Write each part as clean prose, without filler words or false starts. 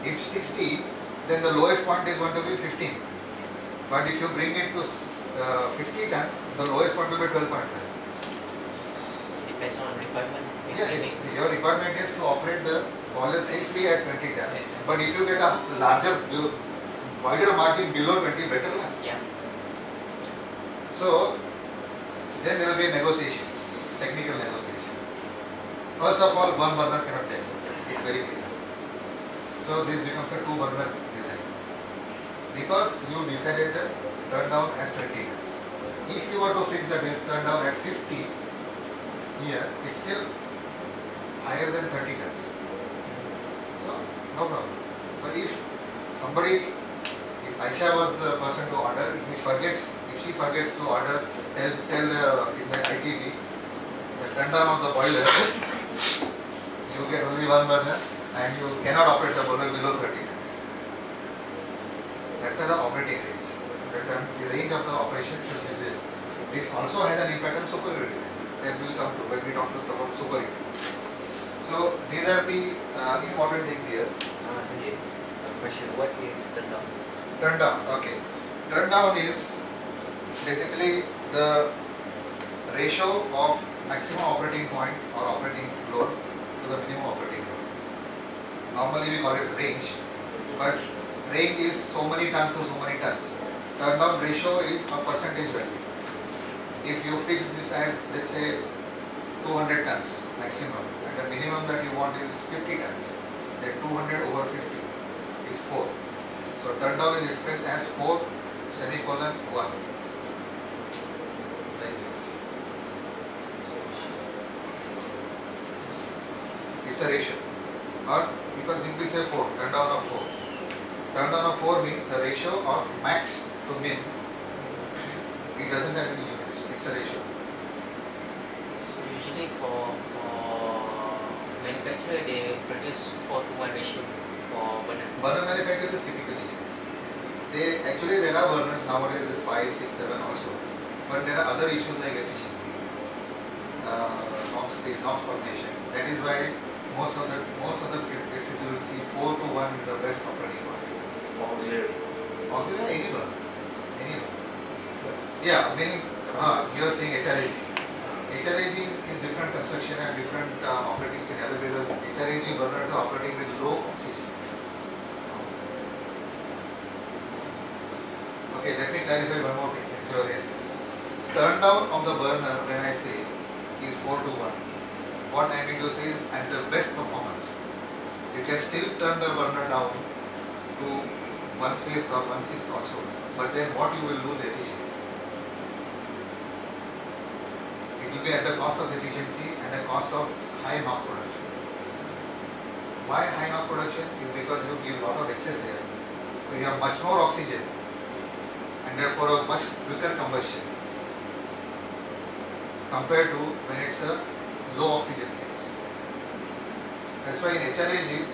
If 60, then the lowest point is going to be 15. But if you bring it to 50 tons, the lowest point will be 12.5. Depends on requirement. Yeah, your requirement is to operate the boiler safely at 20 tons. But if you get a larger, wider margin below 20, better. Yeah. So then there will be a negotiation, technical negotiation. First of all, one burner cannot be accepted. It's very clear. So this becomes a two burner design. Because you decided the turn down as 20 tons. If you were to fix the turn down at 50, here it's still higher than 30 tons. So no problem. But if somebody, if Aisha was the person to order, if she forgets to order, tell in the ITB, the turn down of the boiler, you get only one burner and you cannot operate the boiler below 30 tons. That's the operating range. The range of the operation should be this. This also has an impact on superiority. That will come to when we talk about superiority. So these are the important things here. Sanjay, a question. What is turn down? Turn down. Okay. Turn down is basically the ratio of maximum operating point or operating load to the minimum operating load. Normally we call it range, but range is so many tons to so many tons. Turn down ratio is a percentage value. If you fix this as, let's say, 200 tons maximum, and the minimum that you want is 50 tons, then 200 over 50 is 4. So turn down is expressed as 4 semicolon 1. Like this. It's a ratio. Or you can simply say 4, turn down of 4. Turn down of 4 means the ratio of max to min. It doesn't have any units, it's a ratio. So usually for manufacturer, they produce 4:1 ratio for burner. Burner manufacturers typically yes. There are burners nowadays with 5, 6, 7 also. But there are other issues like efficiency, NOx formation. That is why most of the cases you will see 4:1 is the best operating point. For auxiliary. Auxiliary, any burner. Yeah, meaning you are saying HRAG. HRAG is different construction and different operating scenario because HRAG burners are operating with low oxygen. Okay, let me clarify one more thing since you have raised this. Turn down of the burner when I say is 4:1. What I mean to say is at the best performance. You can still turn the burner down to 1/5 or 1/6 also, but then what you will lose efficiency. It will be at the cost of efficiency and the cost of high NOx production. Why high NOx production? Is because you give a lot of excess air. So you have much more oxygen and therefore a much quicker combustion compared to when it's a low oxygen case. That's why in HRAGs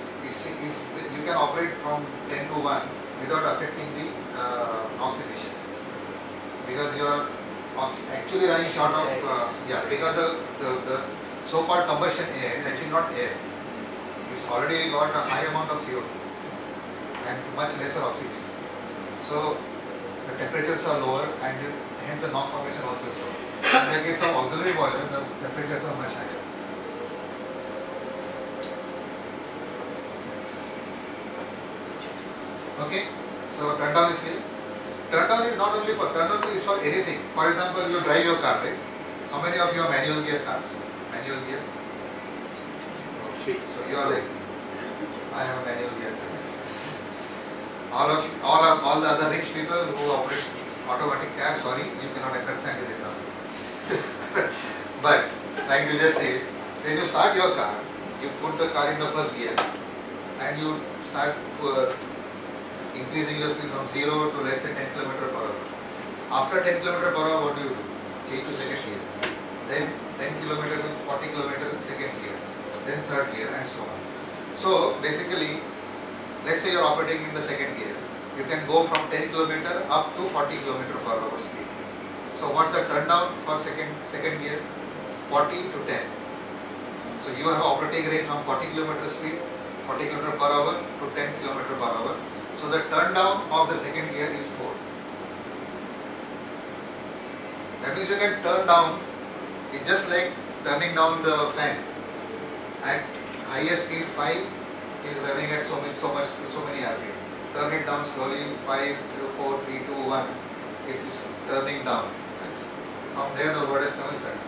you can operate from 10 to 1 without affecting the NOx efficiency because you are actually running short of because the so-called combustion air is actually not air. It's already got a high amount of CO2 and much lesser oxygen. So the temperatures are lower and hence the NOx formation also is lower. In the case of auxiliary boiler, the temperatures are much higher. Okay, so turn down is clear. Turn down is not only for turn down is for anything. For example, you drive your car, right? How many of you are manual gear cars? Manual gear? 3. So you are like, I have a manual gear car. All the other rich people who operate automatic cars, sorry, you cannot understand this example. But trying to just say, when you start your car, you put the car in the first gear and you start increasing your speed from 0 to let's say 10 km per hour. After 10 km per hour, what do? Change to second gear. Then 10 km to 40 km second gear. Then third gear and so on. So basically, let's say you are operating in the second gear. You can go from 10 km up to 40 km per hour speed. So what's the turn down for second gear? 40 to 10. So you have operating range from 40 km speed 40 km per hour to 10 km per hour. So the turn down of the second gear is 4. That means you can turn down, it's just like turning down the fan. At highest speed 5 is running at so many RPM. Turn it down slowly, 5, 4, 3, 2, 1, it is turning down. Yes. From there the word has come as turn down.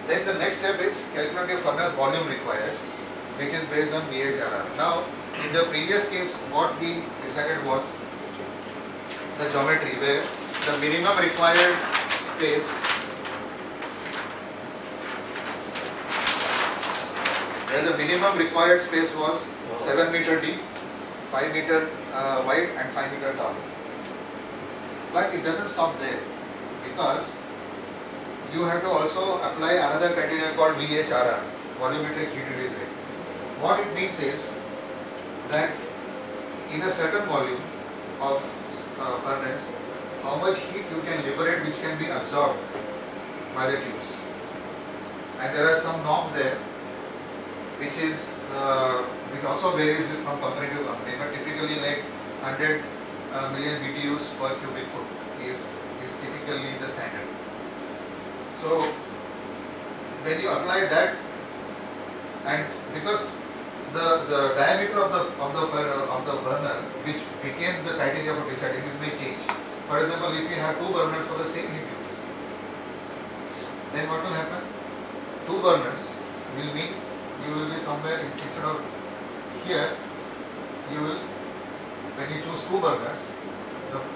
Then the next step is calculating furnace volume required, which is based on VHRR. Now, in the previous case, what we decided was the geometry where the minimum required space was 7 meter deep, 5 meter wide and 5 meter tall. But it doesn't stop there, because you have to also apply another criteria called VHRR, volumetric heat release rate. What it means is that in a certain volume of furnace, how much heat you can liberate which can be absorbed by the tubes. And there are some norms there which also varies from company to company, but typically like 100 million BTUs per cubic foot is typically the standard. So when you apply that, and because the diameter of the burner, which became the criteria for deciding, this may change. For example, if you have 2 burners for the same heat use, then what will happen? 2 burners will mean you will be somewhere instead of here. You will, when you choose 2 burners,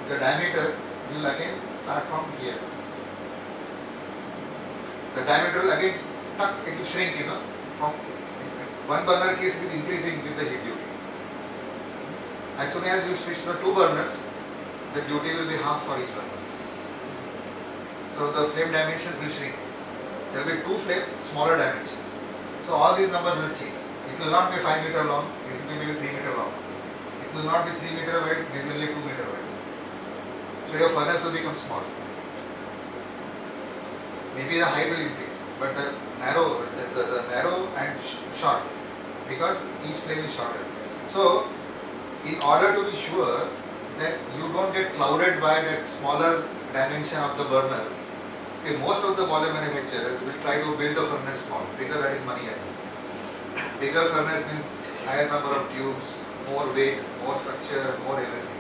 the diameter will again start from here. The diameter will again it will shrink, from one burner case is increasing with the heat duty. As soon as you switch to 2 burners, the duty will be half for each burner. So the flame dimensions will shrink. There will be 2 flames, smaller dimensions. So all these numbers will change. It will not be 5 meter long, it will be maybe 3 meter long. It will not be 3 meter wide, maybe only 2 meter wide. So your furnace will become small. Maybe the height will increase, but the narrow and short, because each flame is shorter. So in order to be sure that you don't get clouded by that smaller dimension of the burners, okay, most of the boiler manufacturers will try to build a furnace small, because that is money again. Bigger furnace means higher number of tubes, more weight, more structure, more everything.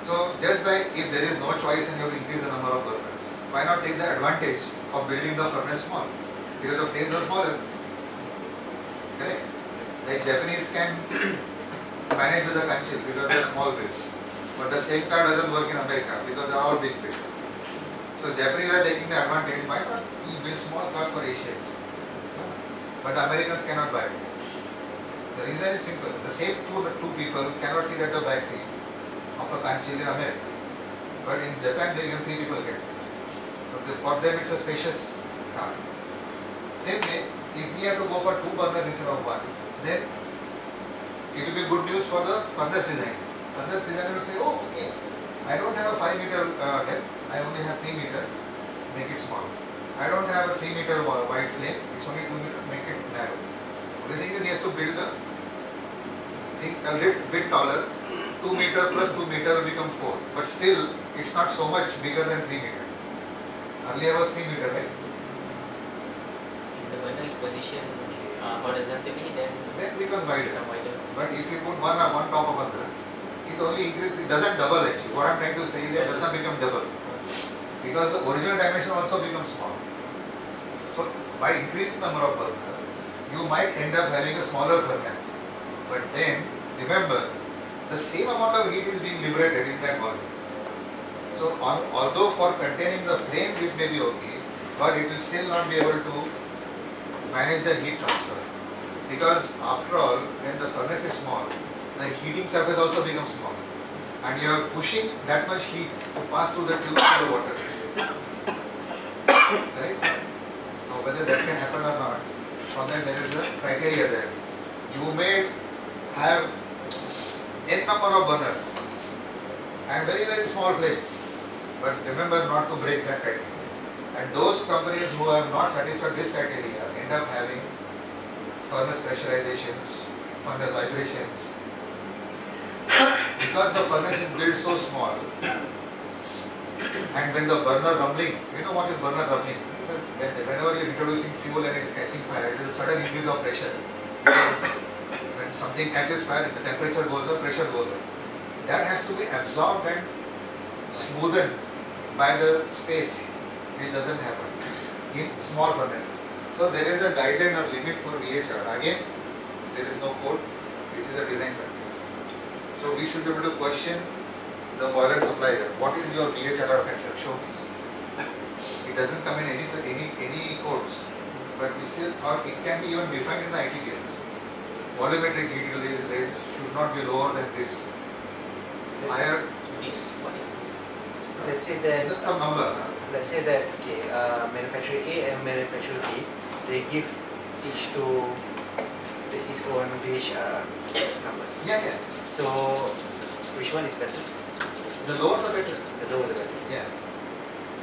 So just by, if there is no choice and you have to increase the number of burners, why not take the advantage of building the furnace small? Because the flames are smaller. Correct? Like Japanese can manage with a conchil because they are small build. But the same car doesn't work in America because they are all big build. So Japanese are taking the advantage. Why not we build small cars for Asians? But Americans cannot buy it. The reason is simple. The same two people cannot sit at the back seat of a conchil in America. But in Japan, even 3 people can sit. So for them it's a spacious car. Same way, if we have to go for 2 burners instead of 1, then it will be good news for the furnace designer. Furnace designer will say, oh okay, I don't have a 5 meter depth, I only have 3 meter, make it small. I don't have a 3 meter wide flame, it's only 2 meter, make it narrow. Only thing is he has to build a thing a little bit taller, 2 meter plus 2 meter will become 4, but still it's not so much bigger than 3 meter. Earlier was 3 meter, right? If the burner is positioned horizontally, then Then becomes wider. wider. But if you put one on top of other, it only increases, it doesn't double actually. What I am trying to say is that it doesn't become double. Because the original dimension also becomes small. So by increasing the number of burners, you might end up having a smaller furnace. But then, remember, the same amount of heat is being liberated in that volume. So although for containing the flames it may be okay, but it will still not be able to manage the heat transfer. Because after all, when the furnace is small, the heating surface also becomes small. And you are pushing that much heat to pass through the tube to the water. Right? Now whether that can happen or not, from that there is a criteria there. You may have n number of burners and very small flames, but remember not to break that criteria. And those companies who have not satisfied this criteria end up having furnace pressurizations, furnace vibrations. Because the furnace is built so small, and when the burner rumbling, you know what is burner rumbling? Whenever you are introducing fuel and it is catching fire, it is a sudden increase of pressure. Because when something catches fire, the temperature goes up, pressure goes up. That has to be absorbed and smoothened by the space. It doesn't happen in small furnaces. So there is a guideline or limit for VHR. Again, there is no code. This is a design practice. So we should be able to question the boiler supplier. What is your VHR factor? Show me. It doesn't come in any codes, but we still, or it can be even defined in the IT details. Volumetric heat release rate should not be lower than this. Higher. What is this? Let's say that That's some number. let's say that okay, manufacturer A and manufacturer B, they give each to its own VHR numbers. Yeah, yeah. So which one is better? The lower the better. The lower the better. Yeah.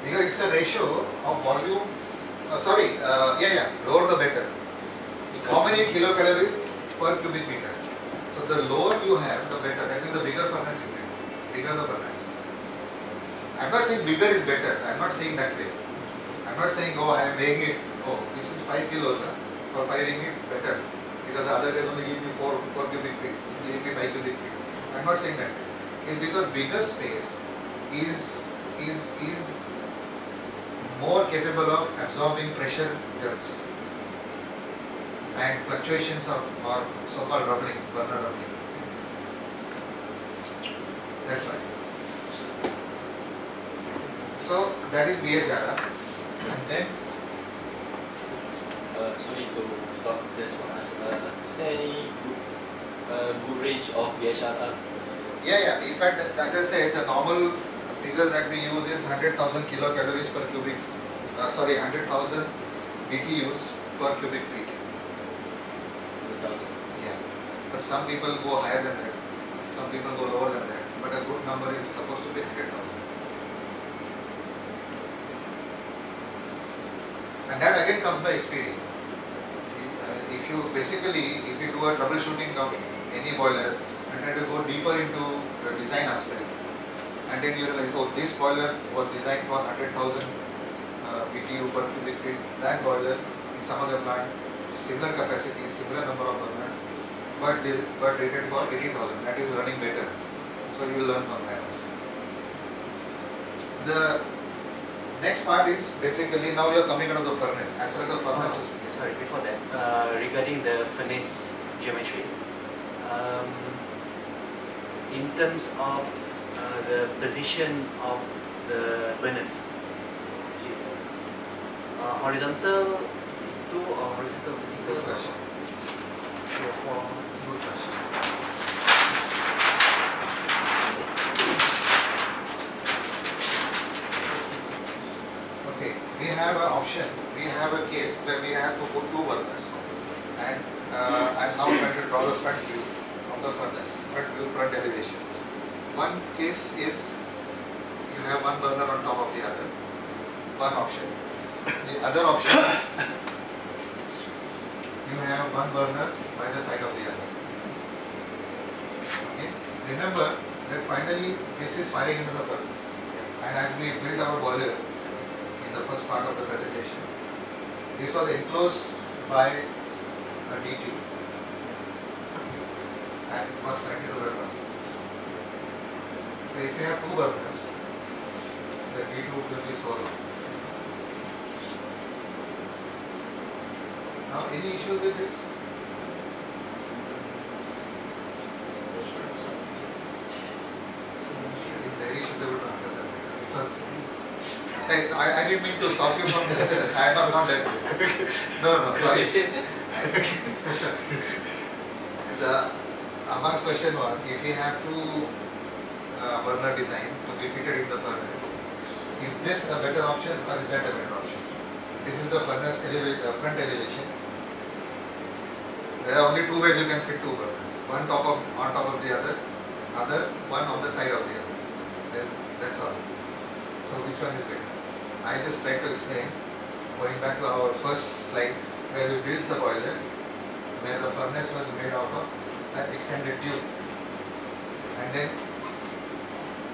Because it's a ratio of volume. Lower the better. How many kilocalories per cubic meter? So the lower you have, the better. That means the bigger furnace you get. Bigger the furnace. I'm not saying bigger is better. I'm not saying that way. I'm not saying, oh, I am weighing it. Oh, this is 5 kilos. For 5 ringgit, better. Because the other guys only give me 4 cubic feet. This gave me 5 cubic feet. I'm not saying that way. It's because bigger space is more capable of absorbing pressure jerks and fluctuations of or so-called rumbling, burner rumbling. That's why. So that is VHR, and then Sorry to stop, just want to ask, is there any good range of VHR? yeah. In fact, as I said, the normal figures that we use is 100,000 kilocalories per cubic. 100,000 BTUs per cubic feet. 100,000. Yeah. But some people go higher than that. Some people go lower than that. But a good number is supposed to be 100,000. And that again comes by experience. If you do a troubleshooting of any boilers and try to go deeper into the design aspect, and then you realize, oh, this boiler was designed for 100,000 BTU per cubic feet. That boiler in some other plant, similar capacity, similar number of burners, but rated for 80,000. That is running better. So you will learn from that also. The next part is basically now you are coming out of the furnace. As far as the furnace is Sorry, before that, regarding the furnace geometry, in terms of the position of the burners, is horizontal to or horizontal vertical? good question. 3 or 4. Good question. Okay, we have an option. We have a case where we have to put 2 burners, and I am now trying to draw the front view of the furnace, front elevation. One case is you have one burner on top of the other, one option. The other option is you have one burner by the side of the other. Okay. Remember that finally this is firing into the furnace, and as we build our boiler in the first part of the presentation, this was enclosed by a DT and was connected to the drum. So if you have 2 burners, the D2 will be so low. Now, any issues with this? Very should be able to answer that because I didn't mean to stop you from this. I am not that. No, sorry. The Amang's question was, if you have 2 burner design to be fitted in the furnace, is this a better option or is that a better option? This is the furnace front elevation. There are only 2 ways you can fit 2 burners. One on top of the other one on the side of the other. That's all. So which one is better? I just try to explain, going back to our first slide where we built the boiler, where the furnace was made out of an extended tube. And then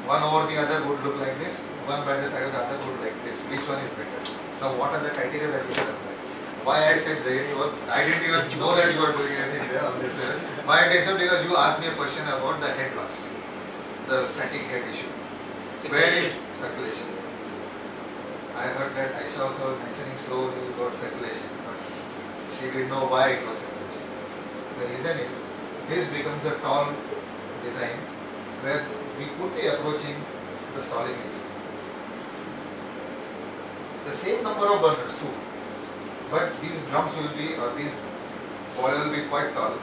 one over the other would look like this, one by the side of the other would like this. Which one is better? Now what are the criteria that we should apply? Why I said Zairi was, I didn't even know that you were doing anything there on this. My attention because you asked me a question about the head loss, the static head issue. Where is circulation? I heard that Aisha also was mentioning slowly about circulation, but she didn't know why it was circulation. The reason is, this becomes a tall design where we could be approaching the stalling age. The same number of burners too, but these drums will be, or these boiler will be quite tall,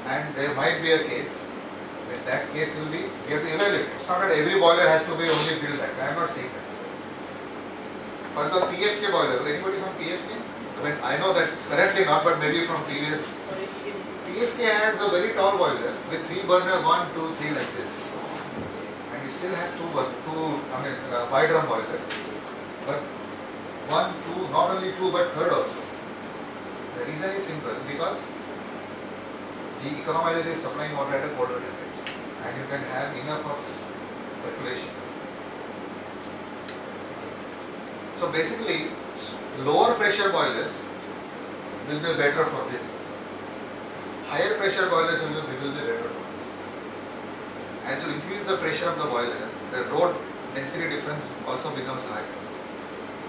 and there might be a case, when that case will be, we have to evaluate. It's not that every boiler has to be only built that way, I am not saying that. For the PFK boiler, anybody from PFK? I mean, I know that currently not, but maybe from previous. PFK has a very tall boiler with 3 burner, 1, 2, 3 like this. And it still has 5 drum boiler. But 1, 2, not only 2 but 3rd also. The reason is simple, because the economizer is supplying water at a colder temperature and you can have enough of circulation. So basically, lower pressure boilers will be better for this. Higher pressure boilers will be better for this. As you increase the pressure of the boiler, the load density difference also becomes higher.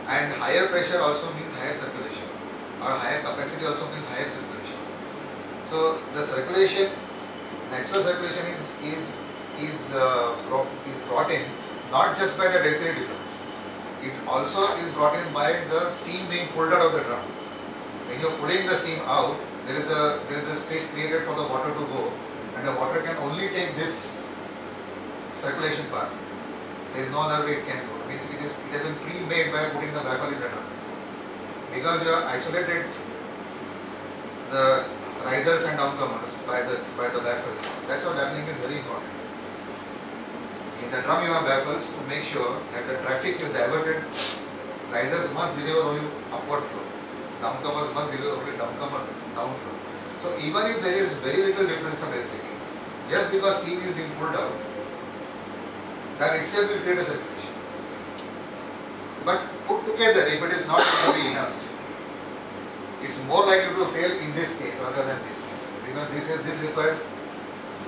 And higher pressure also means higher circulation, or higher capacity also means higher circulation. So the circulation, natural circulation is brought in not just by the density difference. It also is brought in by the steam being pulled out of the drum. When you are pulling the steam out, there is a space created for the water to go, and the water can only take this circulation path. There is no other way it can go. I mean, it has been pre-made by putting the baffle in the drum. Because you have isolated the risers and downcomers by the baffles. That's why baffling is very important. In the drum you have baffles to make sure that the traffic is diverted. Risers must deliver only upward flow. Downcomers must deliver only downcomer downflow. So even if there is very little difference of density, just because steam is being pulled out, that itself will create a circulation. But put together, if it is not going to be enough, it's more likely to fail in this case rather than this case, because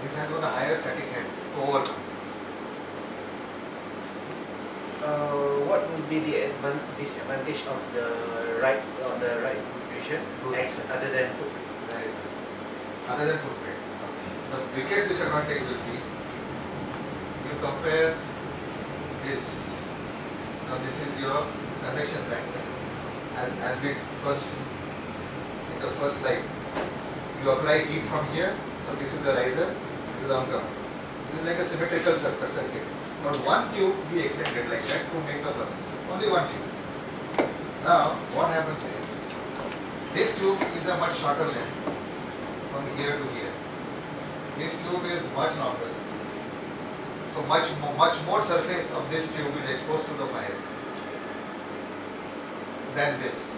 this has got a higher static head to overcome. What would be the disadvantage of the right configuration other than footprint? Right. Other than footprint, the biggest disadvantage will be, you compare this. Now this is your convection bank. As we in the first slide, you apply heat from here. So this is the riser, this is the downcomer. This is like a symmetrical circuit. But one tube we extended like that to make the furnace. Only one tube. Now what happens is, this tube is a much shorter length from here to here. This tube is much longer. So much more surface of this tube is exposed to the fire than this.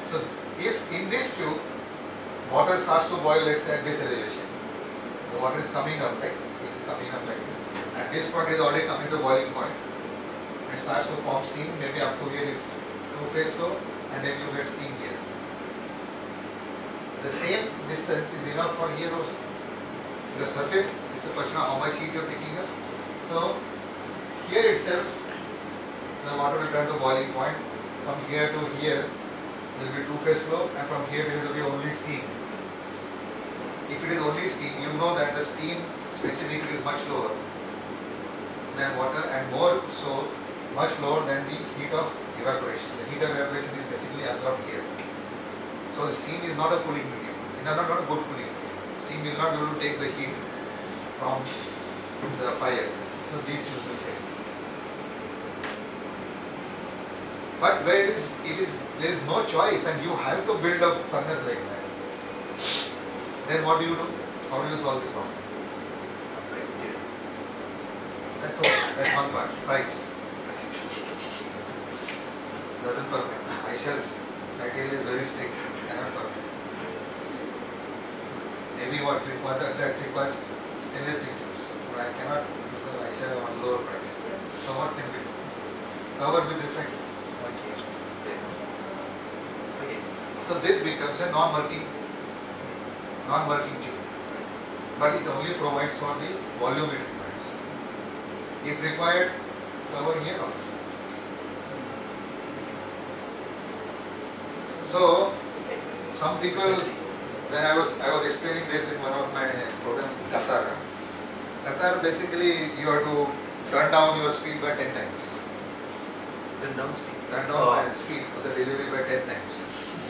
So if in this tube water starts to boil, let's say at this elevation, the water is coming up like it is coming up like this. At this point it is already coming to boiling point. It starts to form steam, maybe up to here is two-phase flow, and then you get steam here. The same distance is enough for here also. The surface, it's a question of how much heat you are picking up. So here itself the water will turn to boiling point. From here to here there will be two-phase flow, and from here there will be only steam. If it is only steam, you know that the steam specifically is much lower than water, and more so much lower than the heat of evaporation. The heat of evaporation is basically absorbed here. So the steam is not a cooling medium. It is not a good cooling medium. Steam will not be able to take the heat from the fire. So these two will fail. But where there is no choice and you have to build a furnace like that, then what do you do? How do you solve this problem? That's all. That's one part. Price. ISHA's criteria is very strict, cannot permit. Maybe what requires that requires stainless steel tubes, but I cannot because ISHA wants lower price. So what can we do? Cover with reflector. Okay. Yes. Okay. So this becomes a non-working tube, but it only provides for the volume it requires. If required, cover here also. So some people, when I was explaining this in one of my programs in Qatar. Qatar basically you have to turn down your speed by 10 times. Turn down speed. Turn down my speed for the delivery by 10 times.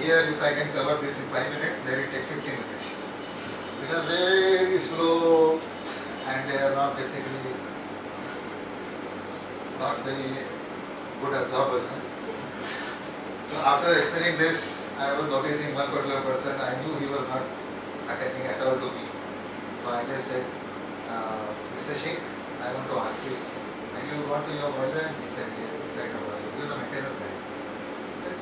Here if I can cover this in 5 minutes, then it takes 15 minutes. Because very slow and they are not basically not very good absorbers. So after explaining this, I was noticing one particular person, I knew he was not attending at all to me. So I just said, Mr. Sheikh, I want to ask you, and you want to your boiler? He said, yes, inside the boiler. You are the maintenance guy. I said,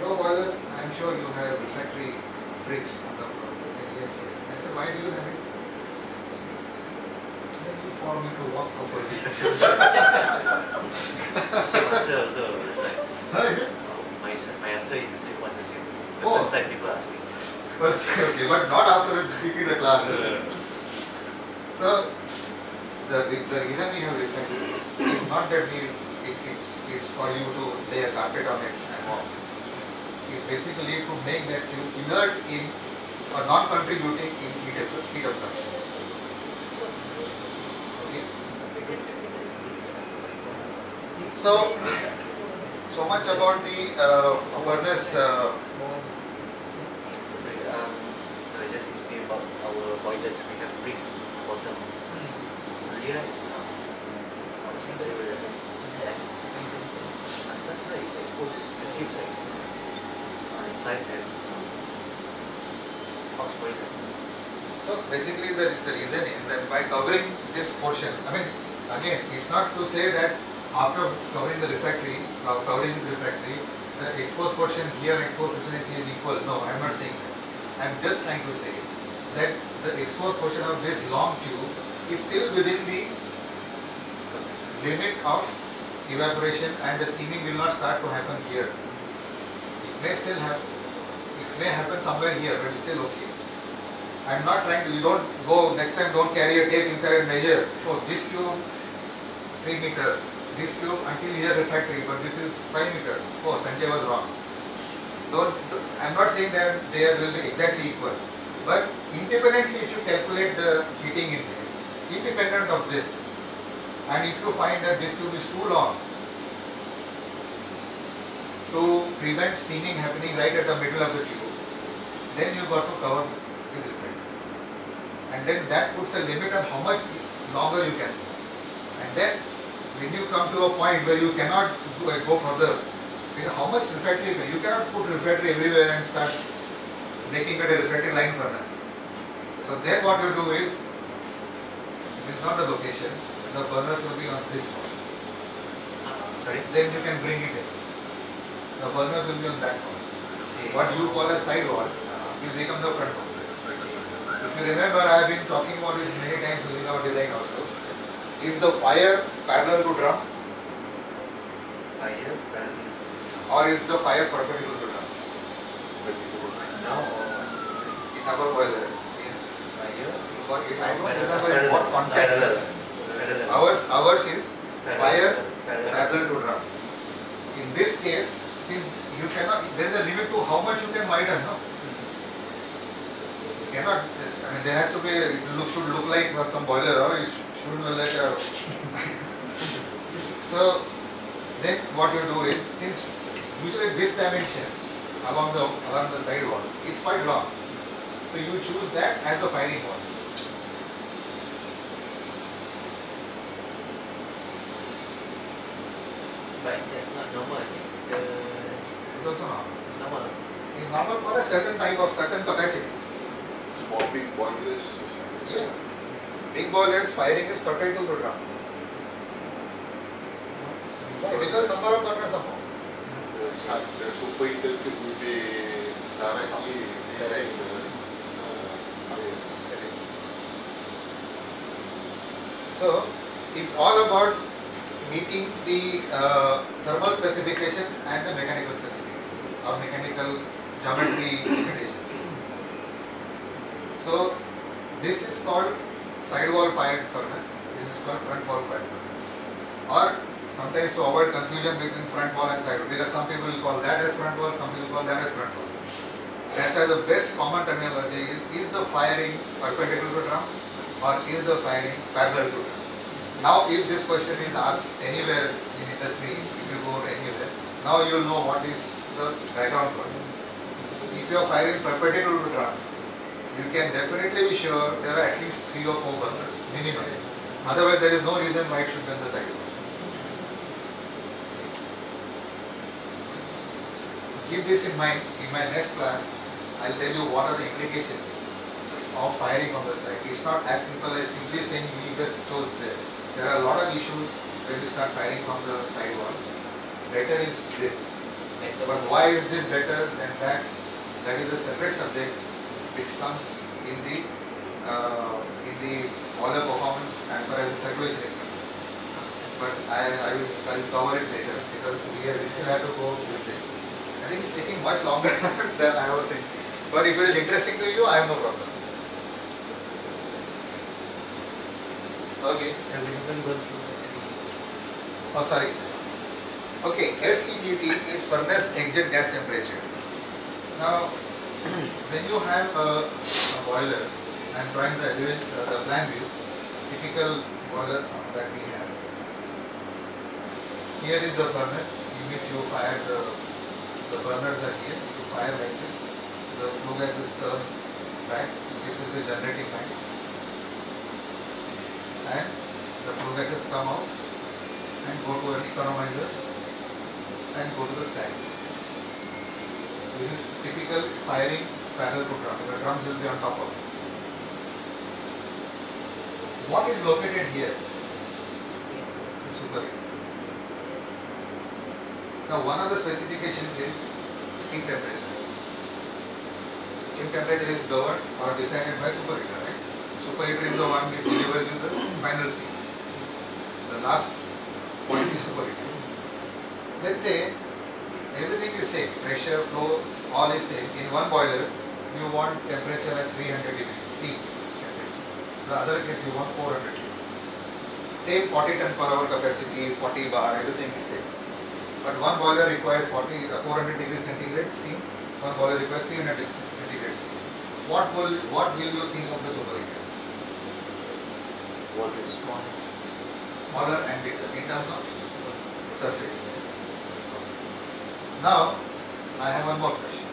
your boiler, I am sure you have refractory bricks on the floor. He said, yes, yes. I said, why do you have it? He said, for me to walk properly. Same answer also. It's like, How is it? my answer is the same. What's the same? The Oh. first time people ask me. First, okay, but not after speaking the class. So, the reason we have reflected is not that it's for you to lay a carpet on it and walk. It's basically to make that tube inert in or non-contributing in heat absorption. Okay. So much about the furnace. I just explain about our boilers. We have bricks bottom. Earlier, right? That's right. It's exposed. The tubes are exposed. On the side and house boiler. So basically the reason is that by covering this portion, I mean again it's not to say that after covering the refractory, the exposed portion here and exposed portion is equal. No, I am not saying that. I am just trying to say that the exposed portion of this long tube is still within the limit of evaporation and the steaming will not start to happen here. It may still have, it may happen somewhere here, but it's still okay. I am not trying to, you don't go, next time don't carry a tape inside and measure. Oh, this tube 3 meter, this tube until here refractory, but this is 5 meter. Oh, Sanjay was wrong. I am not saying that they will be exactly equal, but independently if you calculate the heating index, independent of this, and if you find that this tube is too long to prevent steaming happening right at the middle of the tube, then you got to cover with refractory. And then that puts a limit on how much longer you can go. And then when you come to a point where you cannot go further, how much refractory you cannot put refractory everywhere and start making it a refractory line furnace. So then what you do is, this is not the location, the burners will be on this one. Sorry? Then you can bring it in. The burners will be on that one. See, What you call a side wall will become the front wall. If you remember, I have been talking about this many times in our design also. Is the fire parallel to drum fire pan or is the fire perpendicular to drum? now In our boilers, fire I don't remember in what context this. parallel. Ours is fire Parallel. parallel to drum. In this case, since you cannot, there is a limit to how much you can widen, no? You cannot, I mean, there has to be, should look like some boiler, or it shouldn't look like a. So, then what you do is, since usually this dimension along the side wall is quite long, so you choose that as the firing wall. But that's not normal, I think. It's also normal. It's normal. It's normal for a certain type of certain capacities. For big boilers. Yeah. Big boilers firing is perpendicular to drum. So because number of burners are more. the superheater will be directly using the fire. So it's all about meeting the thermal specifications and the mechanical specifications or mechanical geometry limitations. So this is called sidewall fired furnace. This is called front wall fired furnace. Or sometimes to avoid confusion between front wall and side wall, because some people will call that as front wall, some people call that as front wall. That's why the best common terminology is the firing perpendicular to drum or is the firing parallel to drum. Now if this question is asked anywhere in industry, if you go anywhere, now you will know what is the background for this. If you are firing perpendicular to drum, you can definitely be sure there are at least 3 or 4 burners, minimum. Otherwise there is no reason why it should be on the side wall. Keep this in mind. In my next class, I'll tell you what are the implications of firing on the side. It's not as simple as simply saying we just chose there. There are a lot of issues when we start firing from the side wall. Better is this. But why is this better than that? That is a separate subject which comes in the boiler performance as far as the circulation is concerned. But I will cover it later because we still have to go with this. I think it's taking much longer than I was thinking. But if it is interesting to you, I have no problem. Okay. And we haven't gone through that. Oh, sorry. Okay, FEGT is furnace exit gas temperature. Now, when you have a boiler, I am drawing the plan view, typical boiler that we have. Here is the furnace in which you fire the burners are here. You fire like this. The flue gas is turned back. This is the generating line. And the flue gases come out and go to an economizer and go to the stack. This is typical firing parallel to drum. The drums will be on top of this. What is located here? The superheater. Now one of the specifications is steam temperature. Steam temperature is governed or decided by superheater, right? Superheater is the one which delivers you the final steam. The last point is superheater. Let's say everything is same, pressure, flow, all is same. In one boiler, you want temperature as 300 degrees, steam temperature. The other case you want 400 degrees. Same 40 ton per hour capacity, 40 bar, everything is same. But one boiler requires 400 degrees centigrade steam, one boiler requires 300 degrees centigrade steam. What will you think of the superheater? What is smaller? Smaller and bigger in terms of surface. Now, I have one more question.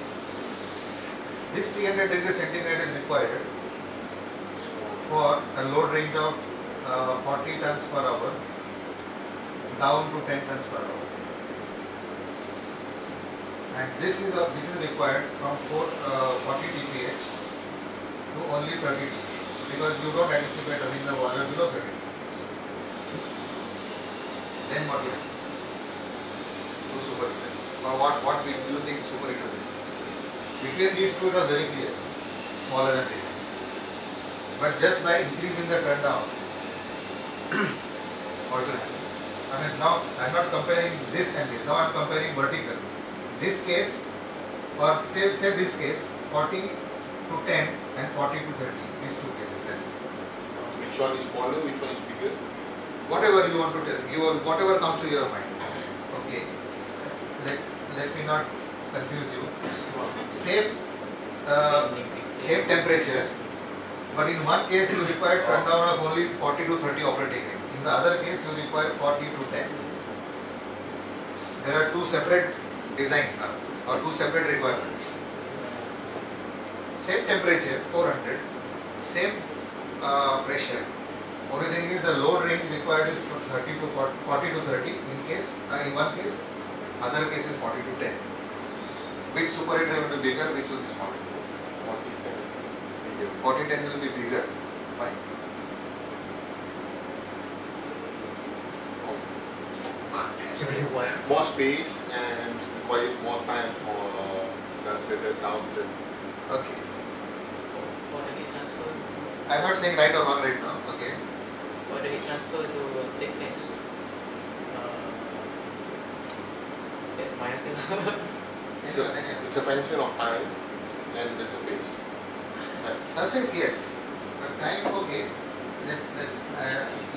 This 300 degrees centigrade is required for a load range of 40 tons per hour down to 10 tons per hour. And this is required from 40 dph to only 30 dph because you don't anticipate running the boiler below 30 dph. Then what will happen? To superheater. Now what do you think superheater will do? Between these two it was very clear, smaller and bigger. But just by increasing the turn down, what will happen? I mean now I am not comparing this and this, now I am comparing vertical. This case, or say this case, 40 to 10 and 40 to 30, these two cases, let's say. Which one is smaller, which one is bigger? Whatever you want to tell, whatever comes to your mind. Okay, let me not confuse you. Same temperature, but in one case you require turn down of only 40 to 30 operating rate. In the other case you require 40 to 10. There are two separate designs now, or two separate requirements. Same temperature, 400, same pressure. Only thing is the load range required is 40 to 30 in one case, other case is 40 to 10. Which superheater will be bigger, which will be smaller? 40-10 will be bigger. Why? Why? more space and requires more time for the accountant. Okay. For the heat transfer, I'm not saying right or wrong right now. Okay. for the heat transfer to take place. That's my answer. It's a function of time and the surface. Surface, yes, but time, okay.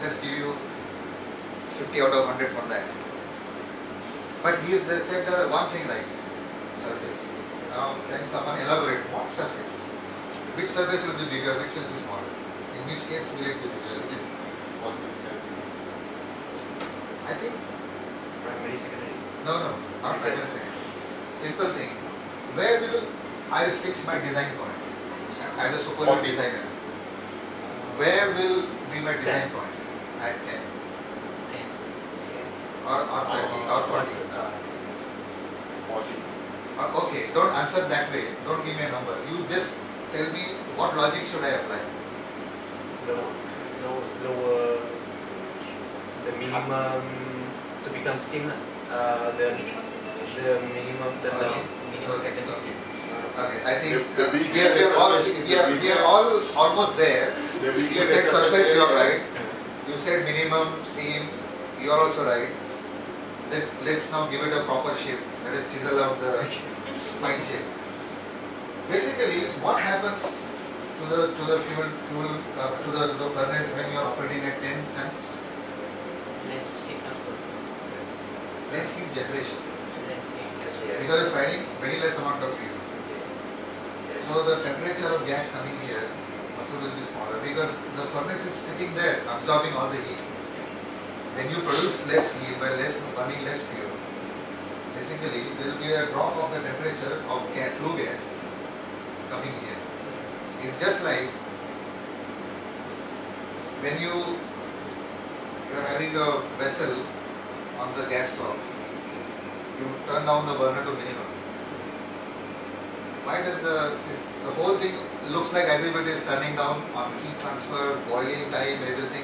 Let's give you 50 out of 100 for that. But he has said one thing right. Surface. Now, can someone elaborate what surface? Which surface will be bigger? Which will be smaller? In which case will it be bigger? What makes sense? I think Primary, secondary. no, not primary second. Simple thing. Where will I fix my design point as a super 40. designer? Where will be my design point? At 10 or 30 or 40? 40. Okay, don't answer that way. Don't give me a number. You just tell me what logic should I apply. Lower the minimum to become steam lah. The minimum turn down. Minimum Okay, capacity. Okay, I think The bigger we are all almost there. The You bigger said the surface, you are area, right. You said minimum steam, you are also right. Let's now give it a proper shape. Let us chisel out the fine shape. Basically, what happens to the fuel to the furnace when you are operating at 10 tons? Less heat transfer. Less heat generation Less heat transfer. Yeah. because you're firing very less amount of fuel. So the temperature of gas coming here also will be smaller because the furnace is sitting there absorbing all the heat. When you produce less heat by burning less fuel, basically there will be a drop of the temperature of flue gas coming here. It's just like when you are having a vessel on the gas stove, you turn down the burner to minimum. Why does the whole thing looks like as if it is turning down on heat transfer, boiling time, everything?